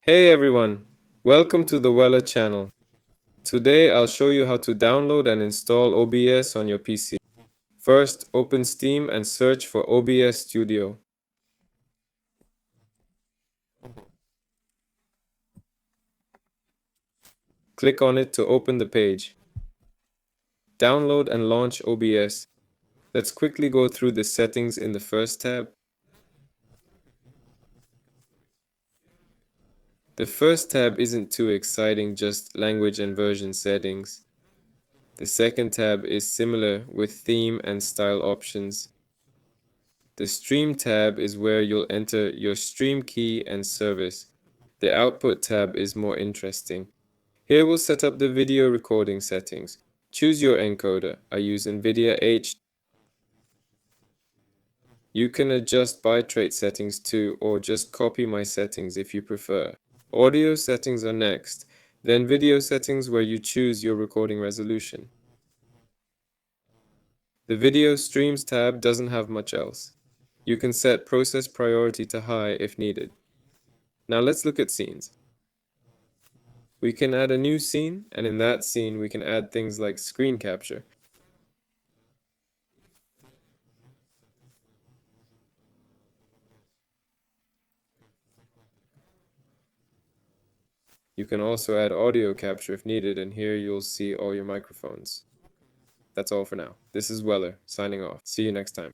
Hey everyone, welcome to the Weller channel. Today I'll show you how to download and install OBS on your PC. First, open Steam and search for OBS Studio. Click on it to open the page. Download and launch OBS. Let's quickly go through the settings in the first tab. The first tab isn't too exciting, just language and version settings. The second tab is similar with theme and style options. The Stream tab is where you'll enter your stream key and service. The Output tab is more interesting. Here we'll set up the video recording settings. Choose your encoder. I use NVIDIA H. You can adjust bitrate settings too, or just copy my settings if you prefer. Audio settings are next, then video settings where you choose your recording resolution. The Video Streams tab doesn't have much else. You can set process priority to high if needed. Now let's look at scenes. We can add a new scene, and in that scene we can add things like screen capture. You can also add audio capture if needed, and here you'll see all your microphones. That's all for now. This is Weller, signing off. See you next time.